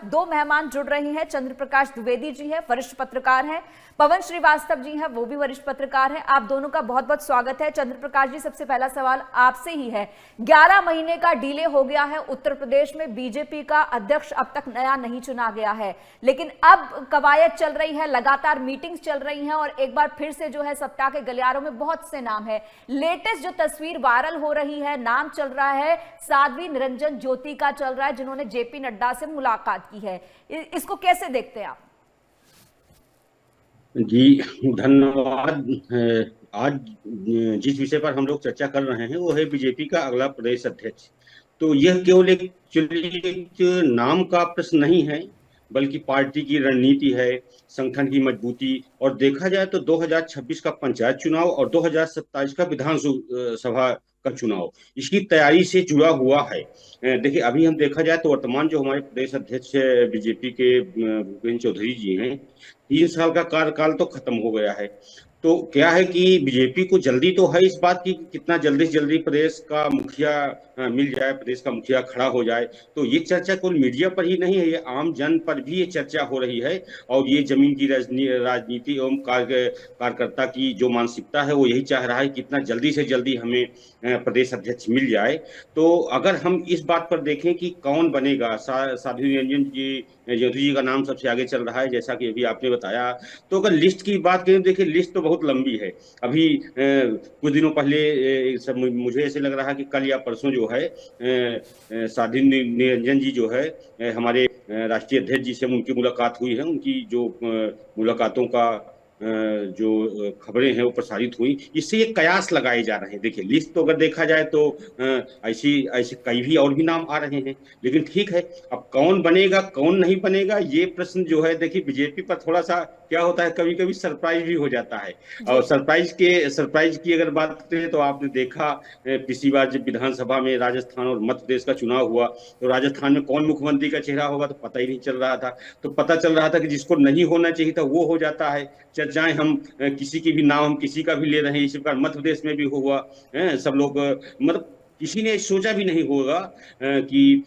दो मेहमान जुड़ रहे हैं। चंद्र प्रकाश द्विवेदी जी हैं, वरिष्ठ पत्रकार हैं, पवन श्रीवास्तव जी हैं, वो भी वरिष्ठ पत्रकार हैं। आप दोनों का बहुत बहुत स्वागत है। चंद्र प्रकाश जी, सबसे पहला सवाल आपसे ही है। 11 महीने का डिले हो गया है उत्तर प्रदेश में, बीजेपी का अध्यक्ष अब तक नया नहीं चुना गया है, लेकिन अब कवायद चल रही है, लगातार मीटिंग्स चल रही हैं और एक बार फिर से जो है सत्ता के गलियारों में बहुत से नाम है। लेटेस्ट जो तस्वीर वायरल हो रही है, नाम चल रहा है साध्वी निरंजन ज्योति का चल रहा है, जिन्होंने जेपी नड्डा से मुलाकात की है। इसको कैसे देखते हैं आप? जी धन्यवाद। आज जिस विषय पर हम लोग चर्चा कर रहे हैं वो है बीजेपी का अगला प्रदेश अध्यक्ष। तो यह केवल एक नाम का प्रश्न नहीं है, बल्कि पार्टी की रणनीति है, संगठन की मजबूती, और देखा जाए तो 2026 का पंचायत चुनाव और 2027 का विधानसभा का चुनाव इसकी तैयारी से जुड़ा हुआ है। देखिए, अभी हम देखा जाए तो वर्तमान जो हमारे प्रदेश अध्यक्ष बीजेपी के भूपेंद्र चौधरी जी हैं, 3 साल का कार्यकाल तो खत्म हो गया है। तो क्या है कि बीजेपी को जल्दी तो है इस बात की कितना जल्दी से जल्दी प्रदेश का मुखिया मिल जाए, प्रदेश का मुखिया खड़ा हो जाए। तो ये चर्चा केवल मीडिया पर ही नहीं है, ये आम जन पर भी ये चर्चा हो रही है। और ये जमीन की राजनीति एवं कार्यकर्ता की जो मानसिकता है वो यही चाह रहा है कि कितना जल्दी से जल्दी हमें प्रदेश अध्यक्ष मिल जाए। तो अगर हम इस बात पर देखें कि कौन बनेगा, साध्वी निरंजन जी ज्योति जी का नाम सबसे आगे चल रहा है, जैसा कि अभी आपने बताया। तो अगर लिस्ट की बात करें, देखिए लिस्ट तो बहुत लंबी है। अभी कुछ दिनों पहले सब मुझे ऐसे लग रहा है कि कल या परसों जो है साध्वी निरंजन जी जो है हमारे राष्ट्रीय अध्यक्ष जी से उनकी मुलाकात हुई है। उनकी जो मुलाकातों का जो खबरें हैं वो प्रसारित हुई, इससे ये कयास लगाए जा रहे हैं। देखिए, लिस्ट तो अगर देखा जाए तो ऐसी ऐसे कई भी और भी नाम आ रहे हैं, लेकिन ठीक है, अब कौन बनेगा कौन नहीं बनेगा ये प्रश्न जो है, देखिए बीजेपी पर थोड़ा सा क्या होता है, कभी कभी सरप्राइज भी हो जाता है। और सरप्राइज की अगर बात करें तो आपने देखा पिछली बार जब विधानसभा में राजस्थान और मध्य प्रदेश का चुनाव हुआ तो राजस्थान में कौन मुख्यमंत्री का चेहरा होगा तो पता ही नहीं चल रहा था। तो पता चल रहा था कि जिसको नहीं होना चाहिए था वो हो जाता है। चर्चाएं हम किसी की भी नाम हम किसी का भी ले रहे हैं, इसी प्रकार मध्य प्रदेश में भी हुआ। सब लोग मतलब किसी ने सोचा भी नहीं होगा कि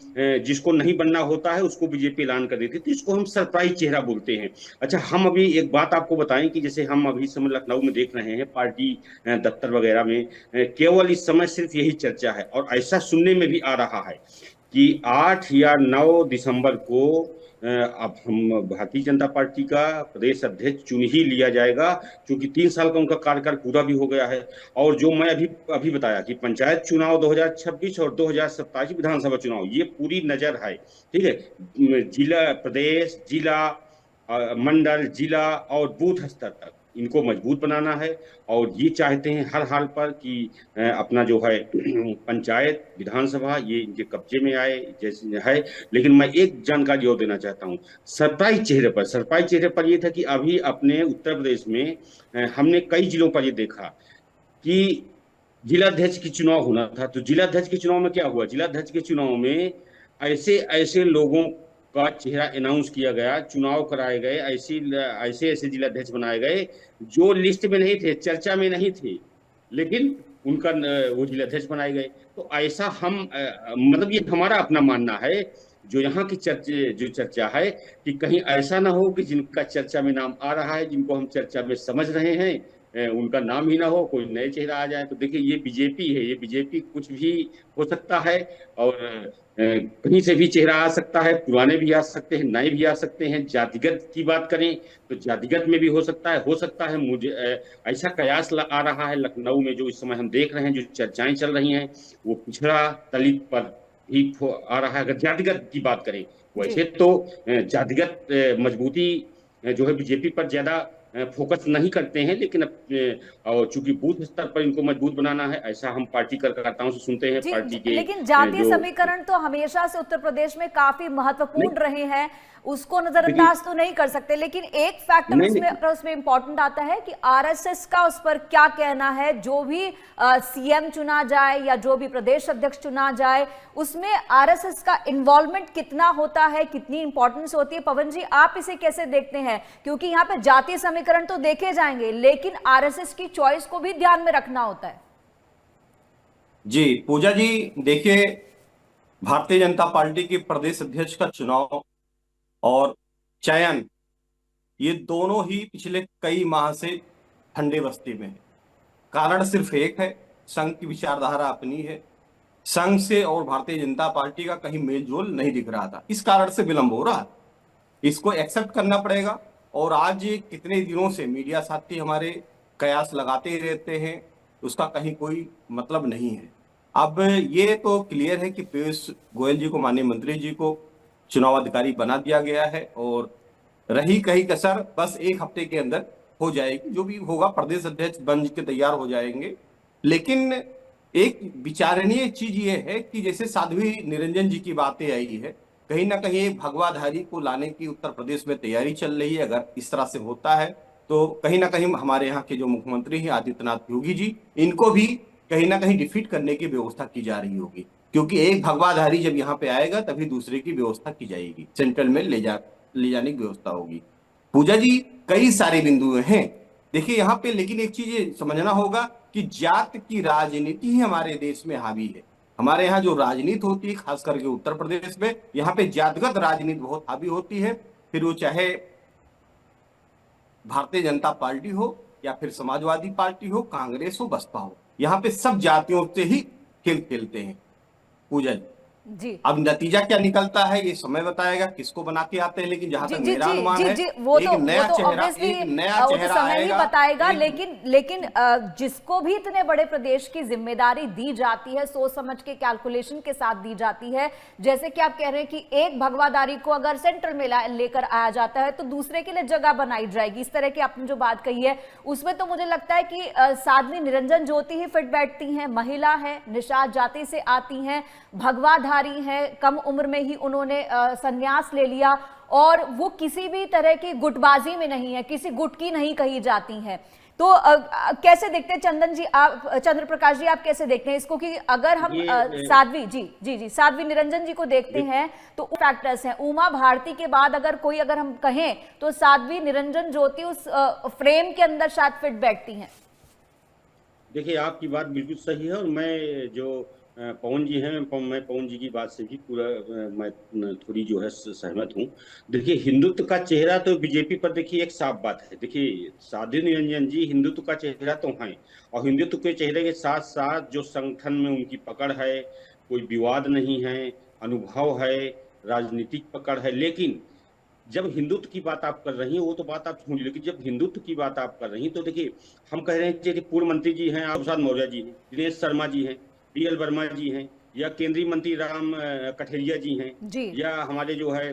जिसको नहीं बनना होता है उसको बीजेपी ऐलान कर देती, तो इसको हम सरप्राइज चेहरा बोलते हैं। अच्छा, हम अभी एक बात आपको बताएं कि जैसे हम अभी समय लखनऊ में देख रहे हैं पार्टी दफ्तर वगैरह में केवल इस समय सिर्फ यही चर्चा है, और ऐसा सुनने में भी आ रहा है कि 8 या 9 दिसंबर को अब हम भारतीय जनता पार्टी का प्रदेश अध्यक्ष चुन ही लिया जाएगा, क्योंकि 3 साल का उनका कार्यकाल पूरा भी हो गया है। और जो मैं अभी अभी बताया कि पंचायत चुनाव 2026 और 2027 विधानसभा चुनाव, ये पूरी नजर है। ठीक है, जिला प्रदेश जिला मंडल जिला और बूथ स्तर तक इनको मजबूत बनाना है, और ये चाहते हैं हर हाल पर कि अपना जो है पंचायत विधानसभा ये इनके कब्जे में आए जैसे है। लेकिन मैं एक जानकारी और देना चाहता हूँ सरप्राइज चेहरे पर ये था कि अभी अपने उत्तर प्रदेश में हमने कई जिलों पर ये देखा कि जिलाध्यक्ष की चुनाव होना था। तो जिलाध्यक्ष के चुनाव में क्या हुआ, जिलाध्यक्ष के चुनाव में ऐसे ऐसे लोगों का चेहरा अनाउंस किया गया, चुनाव कराए गए, ऐसे ऐसे जिलाध्यक्ष बनाए गए जो लिस्ट में नहीं थे, चर्चा में नहीं थे, लेकिन उनका वो जिलाध्यक्ष बनाए गए। तो ऐसा हम मतलब ये हमारा अपना मानना है, जो यहाँ की चर्चा है कि कहीं ऐसा ना हो कि जिनका चर्चा में नाम आ रहा है, जिनको हम चर्चा में समझ रहे हैं, उनका नाम ही ना हो, कोई नए चेहरा आ जाए। तो देखिए, ये बीजेपी है, ये बीजेपी कुछ भी हो सकता है, और कहीं से भी चेहरा आ सकता है, पुराने भी आ सकते हैं, नए भी आ सकते हैं। जातिगत की बात करें तो जातिगत में भी हो सकता है। मुझे ऐसा कयास आ रहा है लखनऊ में, जो इस समय हम देख रहे हैं, जो चर्चाएं चल रही हैं, वो पिछड़ा दलित पर भी आ रहा है। अगर जातिगत की बात करें, वैसे तो जातिगत मजबूती जो है बीजेपी पर ज्यादा फोकस नहीं करते हैं, लेकिन और चूंकि बूथ स्तर पर इनको मजबूत बनाना है, ऐसा हम पार्टी कार्यकर्ताओं से सुनते हैं। पार्टी के लेकिन जातीय समीकरण तो हमेशा से उत्तर प्रदेश में काफी महत्वपूर्ण रहे हैं, उसको नजरअंदाज तो नहीं कर सकते। लेकिन एक फैक्टर उसमें इंपॉर्टेंट आता है कि आरएसएस का उस पर क्या कहना है। जो भी सीएम चुना जाए या जो भी प्रदेश अध्यक्ष चुना जाए, उसमें आरएसएस का इन्वॉल्वमेंट कितना होता है, कितनी इंपॉर्टेंस होती है। पवन जी, आप इसे कैसे देखते हैं? क्योंकि यहाँ पे जातीय समीकरण तो देखे जाएंगे, लेकिन आरएसएस की चॉइस को भी ध्यान में रखना होता है। जी पूजा जी, देखिए, भारतीय जनता पार्टी के प्रदेश अध्यक्ष का चुनाव और चयन, ये दोनों ही पिछले कई माह से ठंडे बस्ते में है। कारण सिर्फ एक है, संघ की विचारधारा अपनी है। संघ से और भारतीय जनता पार्टी का कहीं मेलजोल नहीं दिख रहा था, इस कारण से विलंब हो रहा है। इसको एक्सेप्ट करना पड़ेगा। और आज कितने दिनों से मीडिया साथी हमारे कयास लगाते ही रहते हैं, उसका कहीं कोई मतलब नहीं है। अब ये तो क्लियर है कि पीयूष गोयल जी को, माननीय मंत्री जी को चुनाव अधिकारी बना दिया गया है, और रही कहीं कसर बस एक हफ्ते के अंदर हो जाएगी। जो भी होगा प्रदेश अध्यक्ष बन के तैयार हो जाएंगे। लेकिन एक विचारणीय चीज ये है कि जैसे साध्वी निरंजन जी की बातें आई है, कहीं ना कहीं एक भगवाधारी को लाने की उत्तर प्रदेश में तैयारी चल रही है। अगर इस तरह से होता है तो कहीं ना कहीं हमारे यहाँ के जो मुख्यमंत्री हैं आदित्यनाथ योगी जी, इनको भी कहीं ना कहीं डिफीट करने की व्यवस्था की जा रही होगी। क्योंकि एक भगवाधारी जब यहाँ पे आएगा तभी दूसरे की व्यवस्था की जाएगी, सेंट्रल में ले जाने की व्यवस्था होगी। पूजा जी, कई सारे बिंदु हैं देखिए यहाँ पे, लेकिन एक चीज समझना होगा कि जात की राजनीति ही हमारे देश में हावी है। हमारे यहाँ जो राजनीति होती है, खास करके उत्तर प्रदेश में, यहाँ पे जातगत राजनीति बहुत हावी होती है। फिर वो चाहे भारतीय जनता पार्टी हो या फिर समाजवादी पार्टी हो, कांग्रेस हो, बसपा हो, यहाँ पे सब जातियों से ही खेल खेलते हैं। पूजा जी अब नतीजा क्या निकलता है ये समय बताएगा, किसको बना के आते हैं। लेकिन जहां जी तक जी मेरा जी अनुमान जी है, जी वो तो ऑब्वियसली एक नया वो तो चेहरा समय ही आएगा। बताएगा। एक लेकिन जिसको भी इतने बड़े प्रदेश की जिम्मेदारी दी जाती है, सोच समझ के कैलकुलेशन के साथ दी जाती है, जैसे कि आप कह रहे हैं कि एक भगवाधारी को अगर सेंट्रल में लेकर आया जाता है तो दूसरे के लिए जगह बनाई जाएगी, इस तरह की आपने जो बात कही है उसमें तो मुझे लगता है कि साध्वी निरंजन ज्योति ही फिट बैठती हैं। महिला है, निषाद जाति से आती हैं, भगवाधारी है, कम उम्र में ही उन्होंने संन्यास ले लिया, और वो किसी भी तरह की गुटबाजी में नहीं है, किसी गुट की नहीं कही जाती हैं। तो कैसे देखते हैं चंदन जी, आप, चंद्र प्रकाश जी, आप कैसे देखते हैं इसको कि अगर हम साध्वी जी साध्वी निरंजन जी को देखते हैं तो फैक्टर्स हैं, उमा भारती के बाद अगर हम कहें तो साध्वी निरंजन ज्योति उस फ्रेम के अंदर शायद फिट बैठती हैं। देखिए, आपकी बात बिल्कुल सही है, और मैं जो पवन जी हैं, मैं पवन जी की बात से भी पूरा मैं थोड़ी जो है सहमत हूँ। देखिए, हिंदुत्व का चेहरा तो बीजेपी पर देखिए एक साफ बात है। देखिए, साध्वी निरंजन जी हिंदुत्व का चेहरा तो हैं, और हिंदुत्व के चेहरे के साथ साथ जो संगठन में उनकी पकड़ है, कोई विवाद नहीं है, अनुभव है, राजनीतिक पकड़ है। लेकिन जब हिंदुत्व की बात आप कर रही हैं वो तो बात आप सुन ली, लेकिन जब हिंदुत्व की बात आप कर रही हैं तो देखिए, हम कह रहे हैं कि पूर्व मंत्री जी हैं, प्रसाद मौर्य जी हैं, दिनेश शर्मा जी हैं, पीएल वर्मा जी हैं, या केंद्रीय मंत्री राम कठेरिया जी हैं, या हमारे जो है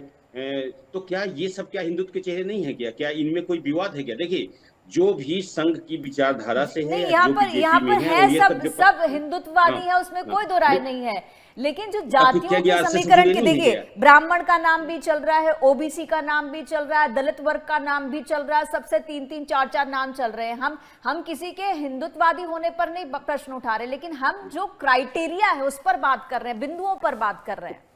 तो क्या ये सब क्या हिंदुत्व के चेहरे नहीं है? क्या इनमें कोई विवाद है क्या? देखिए, जो भी संघ की विचारधारा से है, यहाँ पर है सब हिंदुत्ववादी है, उसमें कोई दो राय नहीं है। लेकिन जो जातियों के समीकरण की देखिए, ब्राह्मण का नाम भी चल रहा है, ओबीसी का नाम भी चल रहा है, दलित वर्ग का नाम भी चल रहा है, सबसे 3-3 4-4 नाम चल रहे हैं। हम किसी के हिंदुत्ववादी होने पर नहीं प्रश्न उठा रहे, लेकिन हम जो क्राइटेरिया है उस पर बात कर रहे हैं, बिंदुओं पर बात कर रहे हैं।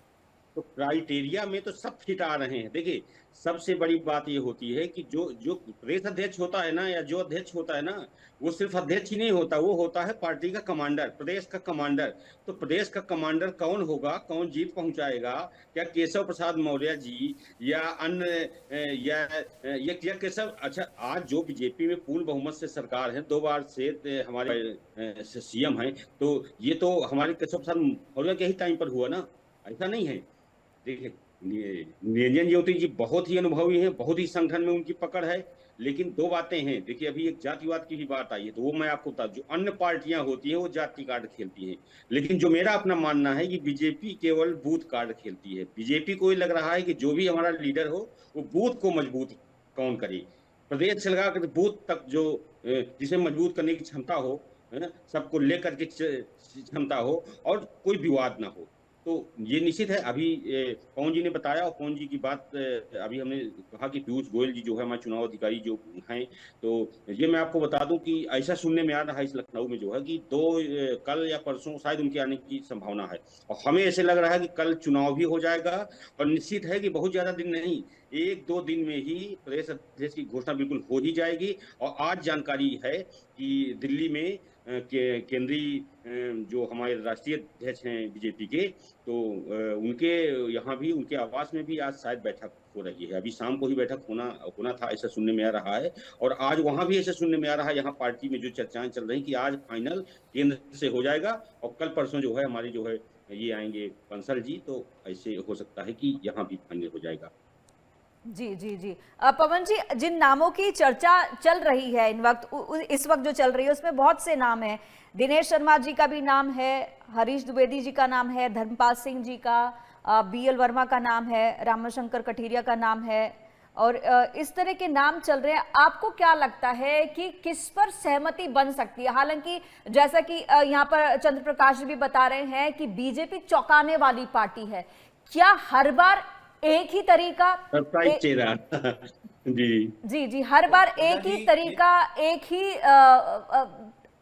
तो क्राइटेरिया में तो सब फिट आ रहे हैं। देखिए, सबसे बड़ी बात ये होती है कि जो प्रदेश अध्यक्ष होता है ना, या जो अध्यक्ष होता है ना, वो सिर्फ अध्यक्ष ही नहीं होता, वो होता है पार्टी का कमांडर, प्रदेश का कमांडर। तो प्रदेश का कमांडर कौन होगा, कौन जीत पहुंचाएगा? क्या केशव प्रसाद मौर्य जी या अन्य या केशव? अच्छा, आज जो बीजेपी में पूर्ण बहुमत से सरकार है, 2 बार से हमारे सीएम है, तो ये तो हमारे केशव प्रसाद मौर्य के ही टाइम पर हुआ ना, ऐसा नहीं है। देखिए, निरंजन ज्योति जी बहुत ही अनुभवी हैं, बहुत ही संगठन में उनकी पकड़ है। लेकिन 2 बातें हैं। देखिए, अभी एक जातिवाद की भी बात आई है, तो वो मैं आपको बता, जो अन्य पार्टियां होती हैं वो जाति कार्ड खेलती हैं, लेकिन जो मेरा अपना मानना है कि बीजेपी केवल बूथ कार्ड खेलती है। बीजेपी को ये लग रहा है कि जो भी हमारा लीडर हो वो बूथ को मजबूत कौन करे, प्रदेश से लगा कर बूथ तक, जो जिसे मजबूत करने की क्षमता हो, है ना, सबको लेकर के क्षमता हो, और कोई विवाद ना हो। तो ये निश्चित है। अभी पवन जी ने बताया, और पवन जी की बात अभी हमने कहा कि पीयूष गोयल जी जो है हमारे चुनाव अधिकारी जो हैं, तो ये मैं आपको बता दूं कि ऐसा सुनने में आ रहा है इस लखनऊ में जो है कि कल या परसों शायद उनके आने की संभावना है, और हमें ऐसे लग रहा है कि कल चुनाव भी हो जाएगा, और निश्चित है कि बहुत ज्यादा दिन नहीं, 1-2 दिन में ही प्रदेश अध्यक्ष की घोषणा बिल्कुल हो ही जाएगी। और आज जानकारी है कि दिल्ली में केंद्रीय जो हमारे राष्ट्रीय अध्यक्ष हैं बीजेपी के, तो उनके यहाँ भी, उनके आवास में भी आज शायद बैठक हो रही है। अभी शाम को ही बैठक होना होना था, ऐसा सुनने में आ रहा है, और आज वहां भी ऐसा सुनने में आ रहा है, यहाँ पार्टी में जो चर्चाएं चल रही कि आज फाइनल केंद्र से हो जाएगा और कल परसों जो है हमारी जो है ये आएंगे बंसल जी, तो ऐसे हो सकता है कि यहाँ भी फाइनल हो जाएगा। जी जी जी। पवन जी, जिन नामों की चर्चा चल रही है इस वक्त जो चल रही है उसमें बहुत से नाम हैं। दिनेश शर्मा जी का भी नाम है, हरीश द्विवेदी जी का नाम है, धर्मपाल सिंह जी का, BL वर्मा का नाम है, रामशंकर कठेरिया का नाम है, और इस तरह के नाम चल रहे हैं। आपको क्या लगता है कि किस पर सहमति बन सकती है? हालांकि जैसा कि यहाँ पर चंद्र प्रकाश जी भी बता रहे हैं कि बीजेपी चौंकाने वाली पार्टी है। क्या हर बार एक ही तरीका, सरप्राइज चेहरा जी जी जी, हर बार एक ही तरीका, एक ही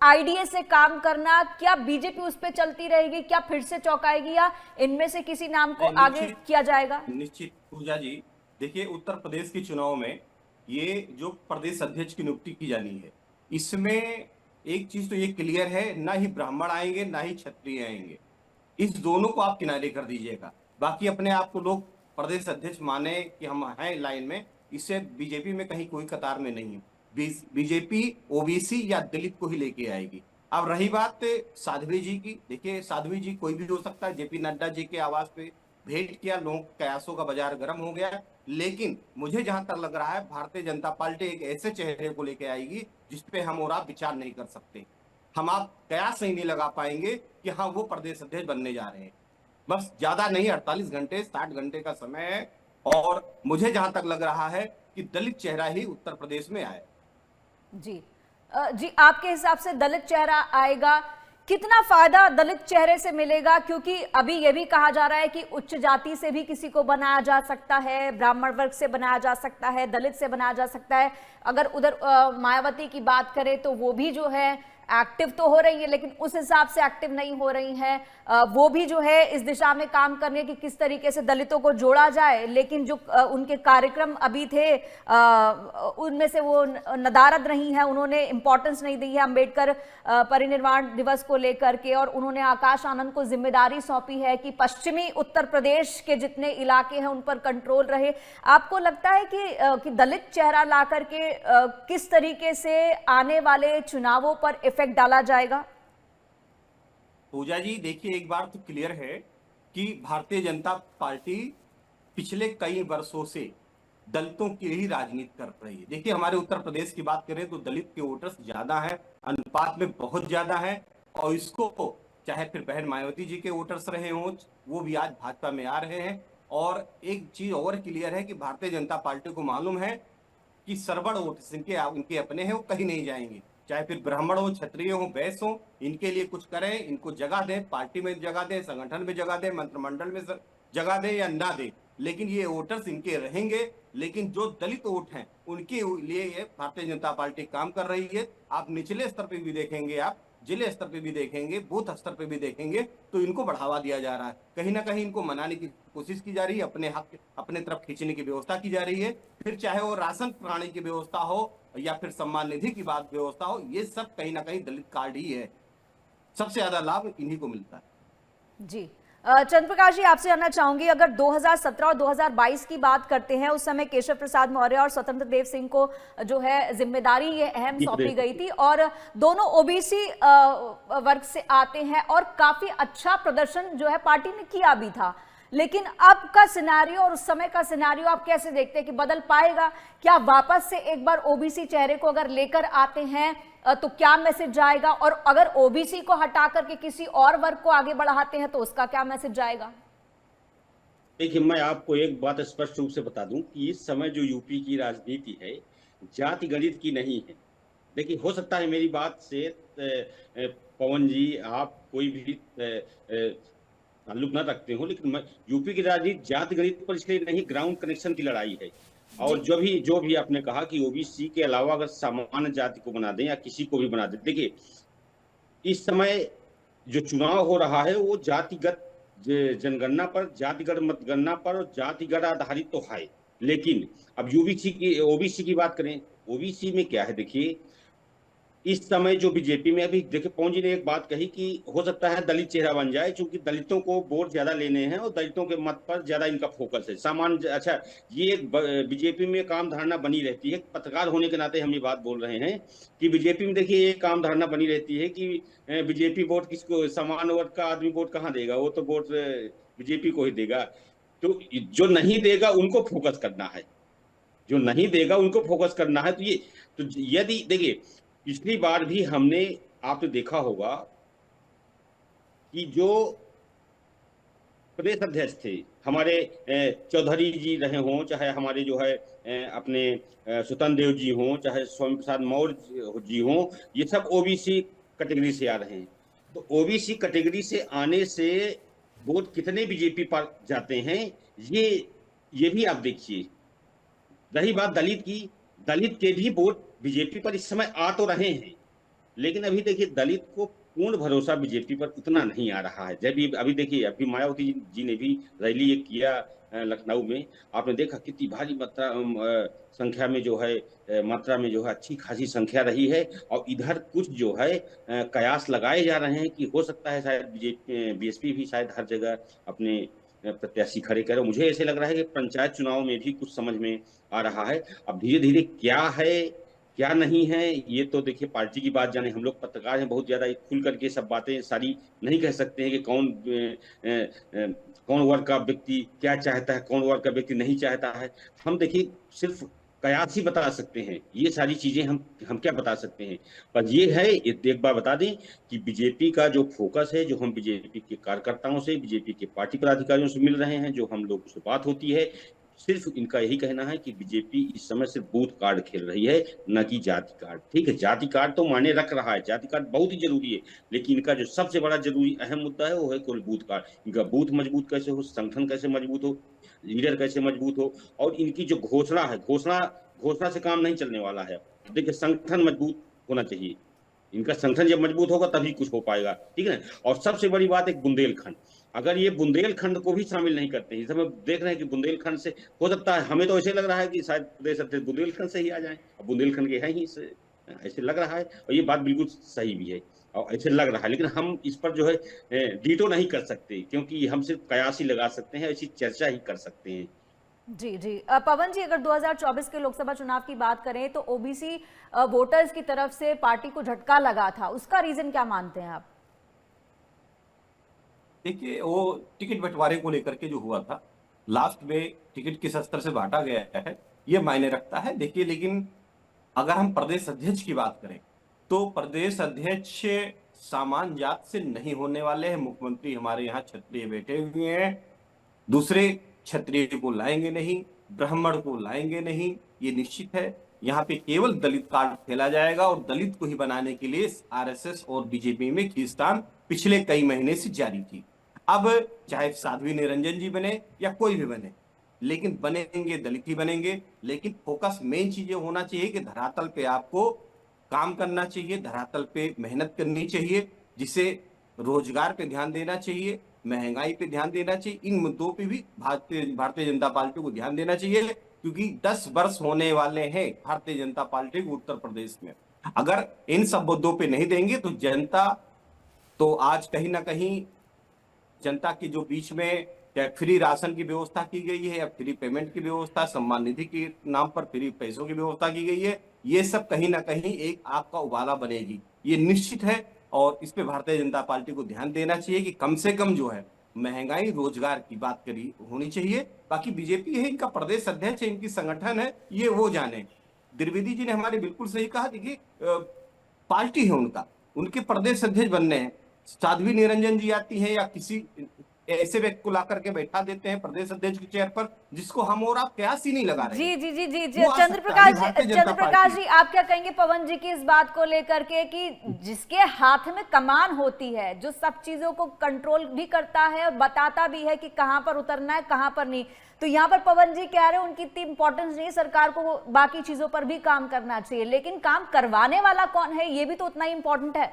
आइडिया से काम करना, क्या बीजेपी उस पर चलती रहेगी? क्या फिर से चौंकाएगी, या इनमें से किसी नाम को आगे किया जाएगा? निश्चित पूजा जी, देखिए उत्तर प्रदेश के चुनाव में ये जो प्रदेश अध्यक्ष की नियुक्ति की जानी है, इसमें एक चीज तो ये क्लियर है, ना ही ब्राह्मण आएंगे ना ही क्षत्रिय आएंगे। इस दोनों को आप किनारे कर दीजिएगा। बाकी अपने आप को लोग प्रदेश अध्यक्ष माने कि हम हैं लाइन में, इससे बीजेपी में कहीं कोई कतार में नहीं है। बीजेपी ओबीसी या दलित को ही लेके आएगी। अब रही बात साध्वी जी की, देखिए साध्वी जी कोई भी हो सकता है। जेपी नड्डा जी के आवास पे भेंट किया, लोगों कयासों का बाजार गर्म हो गया। लेकिन मुझे जहां तक लग रहा है भारतीय जनता पार्टी एक ऐसे चेहरे को लेके आएगी जिसपे हम और आप विचार नहीं कर सकते। हम आप कयास ही नहीं लगा पाएंगे कि हाँ वो प्रदेश अध्यक्ष बनने जा रहे हैं। बस ज्यादा नहीं, 48 घंटे 60 घंटे का समय है, और मुझे जहां तक लग रहा है कि दलित चेहरा ही उत्तर प्रदेश में आए। जी जी, आपके हिसाब से दलित चेहरा आएगा? कितना फायदा दलित चेहरे से मिलेगा? क्योंकि अभी यह भी कहा जा रहा है कि उच्च जाति से भी किसी को बनाया जा सकता है, ब्राह्मण वर्ग से बनाया जा सकता है, दलित से बनाया जा सकता है। अगर उधर मायावती की बात करें तो वो भी जो है एक्टिव तो हो रही है, लेकिन उस हिसाब से एक्टिव नहीं हो रही हैं। वो भी जो है इस दिशा में काम करने की किस तरीके से दलितों को जोड़ा जाए, लेकिन जो उनके कार्यक्रम अभी थे उनमें से वो नदारद रही हैं, उन्होंने इंपॉर्टेंस नहीं दी है अंबेडकर परिनिर्वाण दिवस को लेकर के, और उन्होंने आकाश आनंद को जिम्मेदारी सौंपी है कि पश्चिमी उत्तर प्रदेश के जितने इलाके हैं उन पर कंट्रोल रहे। आपको लगता है कि दलित चेहरा ला करके किस तरीके से आने वाले चुनावों पर इफेक्ट डाला जाएगा? पूजा जी देखिए, एक बार तो क्लियर है कि भारतीय जनता पार्टी पिछले कई वर्षों से दलितों की ही राजनीति कर रही है। देखिए हमारे उत्तर प्रदेश की बात करें तो दलित के वोटर्स ज्यादा हैं, अनुपात में बहुत ज्यादा हैं, और इसको चाहे फिर बहन मायावती जी के वोटर्स रहे हों, वो भी आज भाजपा में आ रहे हैं। और एक चीज और क्लियर है कि भारतीय जनता पार्टी को मालूम है कि सरबड़ वोट इनके अपने हैं, वो कहीं नहीं जाएंगे। चाहे फिर ब्राह्मण हो, क्षत्रिय हो, वैश्य हो, इनके लिए कुछ करें, इनको जगह दें, पार्टी में जगह दें, संगठन में जगह दें, मंत्रिमंडल में जगह दें या ना दें, लेकिन ये वोटर्स इनके रहेंगे। लेकिन जो दलित वोट हैं उनके लिए ये भारतीय जनता पार्टी काम कर रही है। आप निचले स्तर पर भी देखेंगे, आप जिले स्तर पे भी देखेंगे, बूथ स्तर पे भी देखेंगे, तो इनको बढ़ावा दिया जा रहा है। कहीं ना कहीं इनको मनाने की कोशिश की जा रही है, अपने हक अपने तरफ खींचने की व्यवस्था की जा रही है। फिर चाहे वो राशन प्रणाली की व्यवस्था हो या फिर सम्मान निधि की बात व्यवस्था हो, ये सब कहीं ना कहीं दलित कार्ड ही है। सबसे ज्यादा लाभ इन्हीं को मिलता है। जी चंद्र प्रकाश जी, आपसे जानना चाहूंगी, अगर 2017 और 2022 की बात करते हैं, उस समय केशव प्रसाद मौर्य और स्वतंत्र देव सिंह को जो है जिम्मेदारी ये अहम सौंपी गई थी, और दोनों ओबीसी वर्ग से आते हैं और काफी अच्छा प्रदर्शन जो है पार्टी ने किया भी था। लेकिन अब का सिनेरियो और उस समय का सिनेरियो आप कैसे देखते हैं कि बदल पाएगा? क्या वापस से एक बार ओबीसी चेहरे को अगर लेकर आते हैं तो क्या मैसेज जाएगा, और अगर ओबीसी को हटा करके किसी और वर्ग को आगे बढ़ाते हैं तो उसका क्या मैसेज जाएगा? देखिए, मैं आपको एक बात स्पष्ट रूप से बता दूं कि इस समय जो यूपी की राजनीति है जाति गणित की नहीं है। देखिए, हो सकता है मेरी बात से पवन जी आप कोई भी ताल्लुक न रखते हो, लेकिन यूपी की राजनीति जाति गणित पर इसलिए नहीं, ग्राउंड कनेक्शन की लड़ाई है। और जो भी आपने कहा कि ओबीसी के अलावा अगर सामान्य जाति को बना दें या किसी को भी बना दें, देखिए इस समय जो चुनाव हो रहा है वो जातिगत जनगणना पर, जातिगत मतगणना पर और जातिगत आधारित तो है। लेकिन अब ओबीसी की बात करें, ओबीसी में क्या है, देखिए इस समय जो बीजेपी में, अभी देखिए पवन जी ने एक बात कही कि हो सकता है दलित चेहरा बन जाए, क्योंकि दलितों को वोट ज्यादा लेने हैं और दलितों के मत पर ज्यादा इनका फोकस है सामान्य। अच्छा, ये एक बीजेपी में काम धारणा बनी रहती है, पत्रकार होने के नाते हम ये बात बोल रहे हैं कि बीजेपी में देखिए ये काम धारणा बनी रहती है कि बीजेपी वोट किसको, सामान्य वर्ग का आदमी वोट कहाँ देगा, वो तो वोट बीजेपी को ही देगा। तो जो नहीं देगा उनको फोकस करना है, जो नहीं देगा उनको फोकस करना है। तो यदि देखिए पिछली बार भी हमने, आपने देखा होगा कि जो प्रदेश अध्यक्ष थे हमारे, चौधरी जी रहे हों, चाहे हमारे जो है अपने स्वतंत्र देव जी हों, चाहे स्वामी प्रसाद मौर्य जी हों, ये सब ओबीसी कैटेगरी से आ रहे हैं। तो ओबीसी कैटेगरी से आने से वोट कितने बीजेपी पर जाते हैं, ये भी आप देखिए। रही बात दलित की, दलित के भी वोट बीजेपी पर इस समय आ तो रहे हैं, लेकिन अभी देखिए दलित को पूर्ण भरोसा बीजेपी पर उतना नहीं आ रहा है। जब अभी देखिए, अभी मायावती जी ने भी रैली एक किया लखनऊ में, आपने देखा कितनी भारी मात्रा संख्या में जो है, मात्रा में जो है अच्छी खासी संख्या रही है। और इधर कुछ जो है कयास लगाए जा रहे हैं कि हो सकता है शायद बीएसपी भी शायद हर जगह अपने प्रत्याशी खड़े करे। मुझे ऐसे लग रहा है कि पंचायत चुनाव में भी कुछ समझ में आ रहा है। अब धीरे धीरे क्या है क्या नहीं है, ये तो देखिए पार्टी की बात जाने। हम लोग पत्रकार हैं, बहुत ज्यादा खुल करके सब बातें सारी नहीं कह सकते हैं कि कौन वर्ग का व्यक्ति क्या चाहता है, कौन वर्ग का व्यक्ति नहीं चाहता है। हम देखिए सिर्फ कयास ही बता सकते हैं, ये सारी चीजें हम क्या बता सकते हैं। पर ये है, एक बार बता दें कि बीजेपी का जो फोकस है, जो हम बीजेपी के कार्यकर्ताओं से, बीजेपी के पार्टी पदाधिकारियों से मिल रहे हैं, जो हम लोग से बात होती है, सिर्फ इनका यही कहना है कि बीजेपी इस समय सिर्फ बूथ कार्ड खेल रही है, न कि जाति कार्ड। ठीक है, जाति कार्ड तो मायने रख रहा है, जाति कार्ड बहुत ही जरूरी है, लेकिन इनका जो सबसे बड़ा जरूरी अहम मुद्दा है वो है केवल बूथ कार्ड। इनका बूथ मजबूत कैसे हो, संगठन कैसे मजबूत हो, लीडर कैसे मजबूत हो, और इनकी जो घोषणा है, घोषणा से काम नहीं चलने वाला है। देखिए संगठन मजबूत होना चाहिए, इनका संगठन जब मजबूत होगा तभी कुछ हो पाएगा। ठीक है ना। और सबसे बड़ी बात है बुंदेलखंड, अगर ये बुंदेलखंड को भी शामिल नहीं करते हैं, हम देख रहे हैं कि बुंदेलखंड से हो सकता है, हमें तो ऐसे लग रहा है कि शायद प्रदेश अध्यक्ष बुंदेलखंड से ही आ जाए, अब बुंदेलखंड के है ही ऐसे लग रहा है, और ये बात बिल्कुल सही भी है और ऐसे लग रहा है। लेकिन हम इस पर जो है डीटो नहीं कर सकते, क्योंकि हम सिर्फ कयास ही लगा सकते हैं, ऐसी चर्चा ही कर सकते हैं। जी जी पवन जी, अगर 2024 के लोकसभा चुनाव की बात करें तो ओबीसी वोटर्स की तरफ से पार्टी को झटका लगा था, उसका रीजन क्या मानते हैं आप? देखिए, वो टिकट बंटवारे को लेकर के जो हुआ था, लास्ट में टिकट किस स्तर से बांटा गया है ये मायने रखता है। देखिए, लेकिन अगर हम प्रदेश अध्यक्ष की बात करें तो प्रदेश अध्यक्ष सामान्य जात से नहीं होने वाले हैं। मुख्यमंत्री हमारे यहाँ क्षत्रिय बैठे हुए हैं, दूसरे क्षत्रिय को लाएंगे नहीं, ब्राह्मण को लाएंगे नहीं, ये निश्चित है। यहाँ पे केवल दलित कार्ड खेला जाएगा और दलित को ही बनाने के लिए आरएसएस और बीजेपी में खींचतान पिछले कई महीने से जारी थी। अब चाहे साध्वी निरंजन जी बने या कोई भी बने, लेकिन बनेंगे दलित ही बनेंगे। लेकिन फोकस मेन चीजें होना चाहिए कि धरातल पे आपको काम करना चाहिए, धरातल पे मेहनत करनी चाहिए, जिसे रोजगार पे ध्यान देना चाहिए, महंगाई पे ध्यान देना चाहिए। इन मुद्दों पे भी भारतीय जनता पार्टी को ध्यान देना चाहिए, क्योंकि 10 वर्ष होने वाले हैं भारतीय जनता पार्टी को उत्तर प्रदेश में। अगर इन सब मुद्दों पे नहीं देंगे तो जनता तो आज कहीं ना कहीं जनता के जो बीच में चाहे फ्री राशन की व्यवस्था की गई है या फ्री पेमेंट की व्यवस्था, सम्मान निधि के नाम पर फ्री पैसों की व्यवस्था की गई है, ये सब कहीं ना कहीं एक आग का उबाला बनेगी, ये निश्चित है। और इस पे भारतीय जनता पार्टी को ध्यान देना चाहिए कि कम से कम जो है महंगाई रोजगार की बात करी होनी चाहिए। बाकी बीजेपी है, इनका प्रदेश अध्यक्ष है, इनकी संगठन है, ये वो जाने। द्विवेदी जी ने हमारे बिल्कुल सही कहा, देखिए पार्टी है उनका, उनके प्रदेश अध्यक्ष बनने हैं। साध्वी निरंजन जी आती है या किसी ऐसे व्यक्ति को ला करके बैठा देते हैं प्रदेश अध्यक्ष की चेयर पर, जिसको हम और आप कयास ही नहीं लगा रहे। जी जी जी जी, जी चंद्रप्रकाश जी, आप क्या कहेंगे पवन जी की इस बात को लेकर के कि जिसके हाथ में कमान होती है, जो सब चीजों को कंट्रोल भी करता है और बताता भी है कि कहां पर उतरना है कहां पर नहीं, तो यहाँ पर पवन जी कह रहे हैं उनकी इतनी इंपॉर्टेंस नहीं, सरकार को बाकी चीजों पर भी काम करना चाहिए, लेकिन काम करवाने वाला कौन है ये भी तो उतना ही इंपॉर्टेंट है।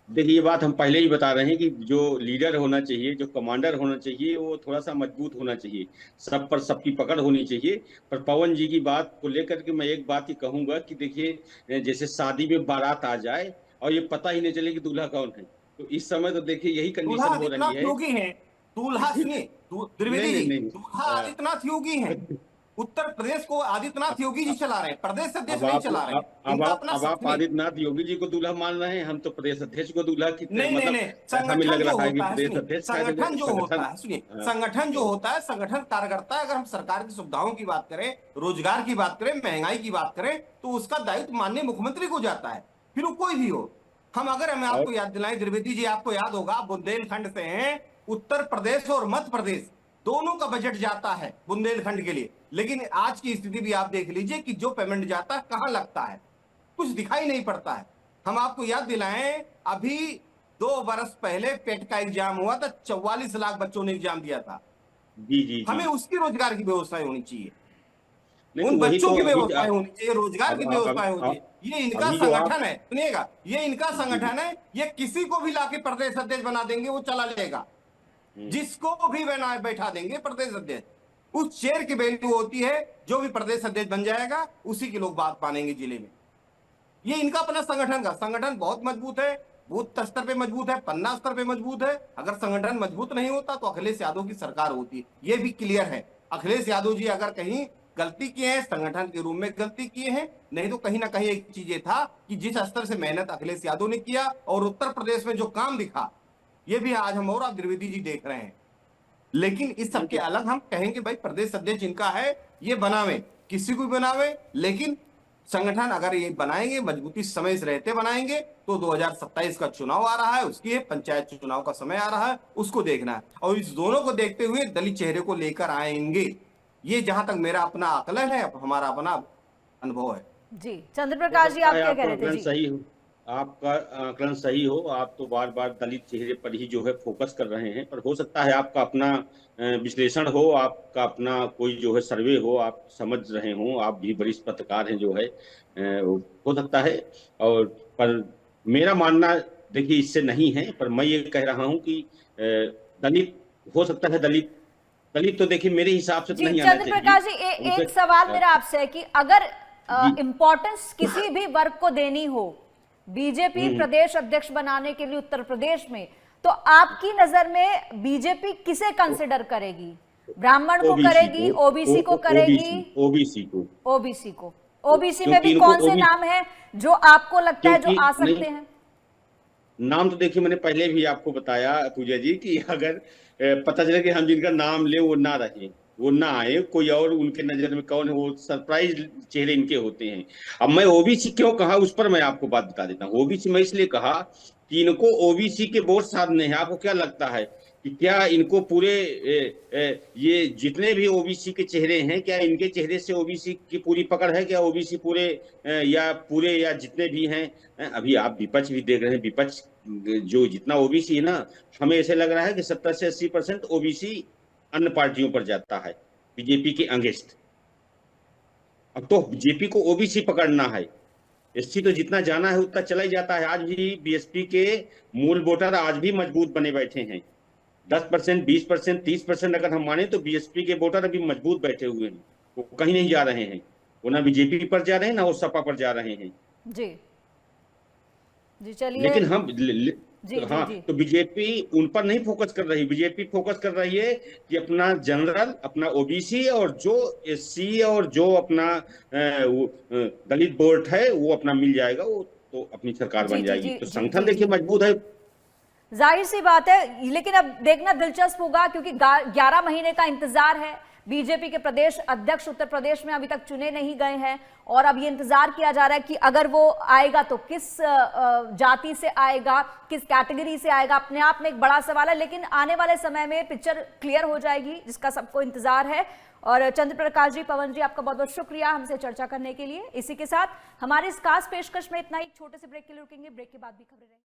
देखिए, ये बात हम पहले ही बता रहे हैं कि जो लीडर होना चाहिए, जो कमांडर होना चाहिए, वो थोड़ा सा मजबूत होना चाहिए, सब पर सबकी पकड़ होनी चाहिए। पर पवन जी की बात को लेकर के मैं एक बात ही कहूंगा कि देखिए, जैसे शादी में बारात आ जाए और ये पता ही नहीं चले कि दूल्हा कौन है, तो इस समय तो देखिए यही दूल्हा कंडीशन हो रही आदित्यनाथ है। योगी हैं। दूल्हा सुनिए, नहीं द्विवेदी नहीं जी, नहीं। दूल्हा अ, आदित्यनाथ योगी हैं। उत्तर प्रदेश को आदित्यनाथ योगी जी अब चला रहे हैं, प्रदेश अध्यक्ष अब नहीं आप चला रहे हैं। इनका अपना अब आप सुनिए, आदित्यनाथ योगी जी को दूल्हा मान रहे हैं, हम तो प्रदेश अध्यक्ष को दूल्हा की नहीं नहीं मतलब नहीं, हमें संगठन लग जो रहा है कि होता है, प्रदेश सुनिए, अध्यक्ष का संगठन जगह जो होता संगठन। है, सुनिए, हाँ, संगठन जो होता है, संगठन कार्यकर्ता है। अगर हम सरकार की सुविधाओं की बात करें, रोजगार की बात करें, महंगाई की बात करें, तो उसका दायित्व माननीय मुख्यमंत्री को जाता है, फिर वो कोई भी हो। मैं और आपको याद दिलाएं, द्विवेदी जी, आपको याद होगा, आप बुंदेलखंड से हैं। उत्तर प्रदेश और मध्य प्रदेश दोनों का बजट जाता है बुंदेलखंड के लिए, लेकिन आज की स्थिति भी आप देख लीजिए कि जो पेमेंट जाता है कहां लगता है, कुछ दिखाई नहीं पड़ता है। हम आपको याद दिलाएं, अभी 2 बरस पहले पेट का एग्जाम हुआ था, 44 लाख बच्चों ने एग्जाम दिया था। जी जी जी। हमें उसकी रोजगार की व्यवस्थाएं होनी चाहिए, नहीं तो उन वही बच्चों तो की अभी व्यवस्थाएं होनी चाहिए, रोजगार की व्यवस्थाएं होनी चाहिए। ये इनका अभी जो आप संगठन है, सुनिएगा, ये इनका जी जी। संगठन है। ये किसी को भी लाके प्रदेश अध्यक्ष बना देंगे, वो चला जाएगा। हम्म। जिसको भी बना बैठा देंगे प्रदेश अध्यक्ष, उस चेयर की वैल्यू होती है। जो भी प्रदेश अध्यक्ष बन जाएगा, उसी के लोग बात मानेंगे जिले में। ये इनका अपना संगठन का संगठन बहुत मजबूत है, बूथ स्तर पे मजबूत है, पन्ना स्तर पे मजबूत है। अगर संगठन मजबूत नहीं होता तो अखिलेश यादव की सरकार होती, ये भी क्लियर है। अखिलेश यादव जी अगर कहीं गलती किए हैं, संगठन के रूप में गलती किए हैं, नहीं तो कहीं ना कहीं एक चीज ये था कि जिस स्तर से मेहनत अखिलेश यादव ने किया और उत्तर प्रदेश में जो काम दिखा, ये भी आज हम और आप द्विवेदी जी देख रहे हैं। लेकिन इस नहीं सबके तो अलग हम कहेंगे भाई प्रदेश अध्यक्ष इनका है, ये बनावे, किसी को भी बनावे, लेकिन संगठन अगर ये बनाएंगे मजबूती समय से रहते बनाएंगे, तो 2027 का चुनाव आ रहा है, उसकी पंचायत चुनाव का समय आ रहा है, उसको देखना है। और इस दोनों को देखते हुए दलित चेहरे को लेकर आएंगे। ये जहां तक मेरा अपना आकलन है, हमारा अपना अनुभव है। जी चंद्र हो प्रकाश जी, सकता आप है क्या कह आपका रहे थे? आकलन जी सही हो, आपका आकलन सही हो, आप तो बार बार दलित चेहरे पर ही जो है फोकस कर रहे हैं, पर हो सकता है आपका अपना विश्लेषण हो, आपका अपना कोई जो है सर्वे हो, आप समझ रहे हो, आप भी वरिष्ठ पत्रकार हैं जो है, हो सकता है। और पर मेरा मानना देखिए इससे नहीं है, पर मैं ये कह रहा हूं कि दलित, हो सकता है दलित, दलित तो देखिए मेरे हिसाब से तो जी नहीं आना चंद्र चाहिए प्रकाश जी, उनके। एक सवाल मेरा आपसे है कि अगर जी। इंपॉर्टेंस किसी भी वर्ग को देनी हो बीजेपी हम्म। प्रदेश अध्यक्ष बनाने के लिए उत्तर प्रदेश में, तो आपकी नजर में बीजेपी किसे कंसिडर करेगी? ब्राह्मण को ओबीसी करेगी, को, ओबीसी को करेगी? ओबीसी को, ओबीसी को। ओबीसी में क्योंकि भी इनको कौन से नाम है जो आपको लगता है जो क्योंकि आ नहीं, सकते हैं? नाम तो देखिए मैंने पहले भी आपको बताया पूजा जी कि अगर पता चले कि हम जिनका नाम ले वो ना रहे, वो ना आए, कोई और उनके नजर में कौन है, वो सरप्राइज चेहरे इनके होते हैं। अब मैं ओबीसी क्यों कहा उस पर मैं आपको बात बता देता हूँ। ओबीसी मैं इसलिए कहा कि इनको ओबीसी के वोट साधने हैं। आपको क्या लगता है कि क्या इनको पूरे ये जितने भी ओबीसी के चेहरे हैं, क्या इनके चेहरे से ओबीसी की पूरी पकड़ है? क्या ओबीसी पूरे या जितने भी हैं, अभी आप विपक्ष भी देख रहे हैं, विपक्ष जो जितना ओबीसी है ना, हमें ऐसे लग रहा है कि 70 से 80% ओबीसी अन्य पार्टियों पर जाता है, बीजेपी के अगेंस्ट। अब तो बीजेपी को ओबीसी पकड़ना है, एससी तो जितना जाना है उतना चला ही जाता है। आज भी बीएसपी के मूल वोटर आज भी मजबूत बने बैठे हैं, 10%, 20%, 30% अगर हम माने तो बीएसपी के वोटर अभी मजबूत बैठे हुए हैं, वो कहीं नहीं जा रहे हैं, वो ना बीजेपी पर जा रहे हैं ना वो सपा पर जा रहे हैं। जी जी चलिए। लेकिन हम जी जी हाँ, जी तो बीजेपी उन पर नहीं फोकस कर रही, बीजेपी फोकस कर रही है कि अपना जनरल, अपना ओबीसी और जो एससी और जो अपना दलित वोट है वो अपना मिल जाएगा, वो तो अपनी सरकार जी बन जी जाएगी। जी तो जी संगठन जी देखिए जी मजबूत है। जाहिर सी बात है, लेकिन अब देखना दिलचस्प होगा क्योंकि 11 महीने का इंतजार है। बीजेपी के प्रदेश अध्यक्ष उत्तर प्रदेश में अभी तक चुने नहीं गए हैं और अब ये इंतजार किया जा रहा है कि अगर वो आएगा तो किस जाति से आएगा, किस कैटेगरी से आएगा, अपने आप में एक बड़ा सवाल है। लेकिन आने वाले समय में पिक्चर क्लियर हो जाएगी जिसका सबको इंतजार है। और चंद्र प्रकाश जी, पवन जी, आपका बहुत बहुत शुक्रिया हमसे चर्चा करने के लिए। इसी के साथ हमारे इस खास पेशकश में इतना ही। छोटे से ब्रेक के लिए रुकेंगे, ब्रेक के बाद भी खबरें रहेंगी।